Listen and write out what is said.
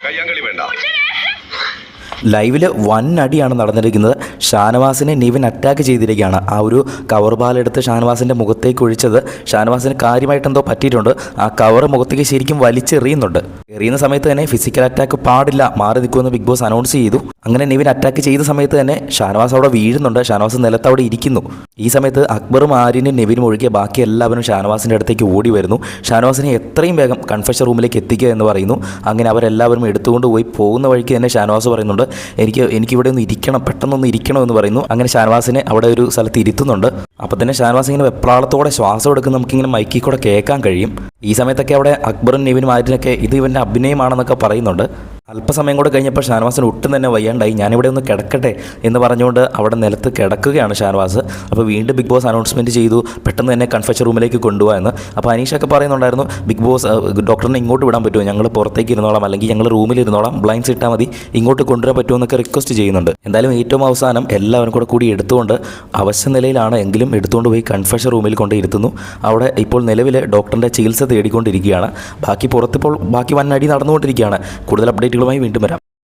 കയ്യാങ്കളി വേണ്ട. ലൈവിൽ വൻ അടിയാണ് നടന്നിരിക്കുന്നത്. ഷാനവാസിനെ നിവിൻ അറ്റാക്ക് ചെയ്തിരിക്കുകയാണ്. ആ ഒരു കവർ ബാലെടുത്ത് ഷാനവാസിൻ്റെ മുഖത്തേക്ക് ഒഴിച്ചത് ഷാനവാസിന് കാര്യമായിട്ട് എന്തോ പറ്റിയിട്ടുണ്ട്. ആ കവർ മുഖത്തേക്ക് ശരിക്കും വലിച്ചെറിയുന്നുണ്ട്. എറിയുന്ന സമയത്ത് തന്നെ ഫിസിക്കൽ അറ്റാക്ക് പാടില്ല, മാറി നിൽക്കുമെന്ന് ബിഗ് ബോസ് അനൗൺസ് ചെയ്തു. അങ്ങനെ നിവിൻ അറ്റാക്ക് ചെയ്ത സമയത്ത് തന്നെ ഷാനവാസ് അവിടെ വീഴുന്നുണ്ട്. ഷാനവാസ് നിലത്ത് അവിടെ ഇരിക്കുന്നു. ഈ സമയത്ത് അക്ബറും ആര്യനും നിവിനും ഒഴികെ ബാക്കി എല്ലാവരും ഷാനവാസിൻ്റെ അടുത്തേക്ക് ഓടി വരുന്നു. ഷാനവാസിനെ എത്രയും വേഗം കൺഫെഷൻ റൂമിലേക്ക് എത്തിക്കുക എന്ന് പറയുന്നു. അങ്ങനെ അവരെല്ലാവരും എടുത്തുകൊണ്ട് പോയി പോകുന്ന വഴിക്ക് തന്നെ ഷാനവാസ് പറയുന്നുണ്ട്, എനിക്കിവിടെ ഒന്ന് ഇരിക്കണം, പെട്ടെന്നൊന്ന് ഇരിക്കണം എന്ന് പറയുന്നു. അങ്ങനെ ഷാനവാസിനെ അവിടെ ഒരു സ്ഥലത്ത് ഇരുത്തുന്നുണ്ട്. അപ്പോൾ തന്നെ ഷാനവാസ് ഇങ്ങനെ വെപ്രാളത്തോടെ ശ്വാസം എടുക്കുന്ന നമുക്കിങ്ങനെ മൈക്കിൽ കൂടെ കേൾക്കാൻ കഴിയും. ഈ സമയത്തൊക്കെ അവിടെ അക്ബറും നിവിനും ആര്യനൊക്കെ ഇത് ഇവൻ്റെ അഭിനയമാണെന്നൊക്കെ പറയുന്നുണ്ട്. അല്പസമയം കൂടെ കഴിഞ്ഞപ്പോൾ ഷാനവാസിന് ഒട്ടും തന്നെ വയ്യാണ്ടായി. ഞാനിവിടെ ഒന്ന് കിടക്കട്ടെ എന്ന് പറഞ്ഞുകൊണ്ട് അവിടെ നിലത്ത് കിടക്കുകയാണ് ഷാനവാസ്. അപ്പോൾ വീണ്ടും ബിഗ് ബോസ് അനൗൺസ്മെൻറ്റ് ചെയ്തു, പെട്ടെന്ന് തന്നെ കൺഫെഷൻ റൂമിലേക്ക് കൊണ്ടുപോകാൻ എന്ന്. അപ്പോൾ അനീഷൊക്കെ പറയുന്നുണ്ടായിരുന്നു, ബിഗ് ബോസ് ഡോക്ടറിനെ ഇങ്ങോട്ട് വിടാൻ പറ്റുമോ, ഞങ്ങൾ പുറത്തേക്ക് ഇരുന്നോളാം, അല്ലെങ്കിൽ ഞങ്ങൾ റൂമിൽ ഇരുന്നോളാം, ബ്ലൈൻഡ്സ് ഇട്ടാൽ മതി, ഇങ്ങോട്ട് കൊണ്ടുവരാൻ പറ്റുമോ എന്നൊക്കെ റിക്വസ്റ്റ് ചെയ്യുന്നുണ്ട്. എന്തായാലും ഏറ്റവും അവസാനം എല്ലാവരും കൂടി എടുത്തുകൊണ്ട് അവശ്യ നിലയിലാണ് എങ്കിലും എടുത്തുകൊണ്ട് പോയി കൺഫെഷൻ റൂമിൽ കൊണ്ട് ഇരുത്തുന്നു. അവിടെ ഇപ്പോൾ നിലവിൽ ഡോക്ടറിൻ്റെ ചികിത്സ തേടിക്കൊണ്ടിരിക്കുകയാണ്. ബാക്കി പുറത്തിപ്പോൾ ബാക്കി വൻ അടി നടന്നുകൊണ്ടിരിക്കുകയാണ്. കൂടുതൽ അപ്ഡേറ്റുകളുമായി വീണ്ടും വരാം.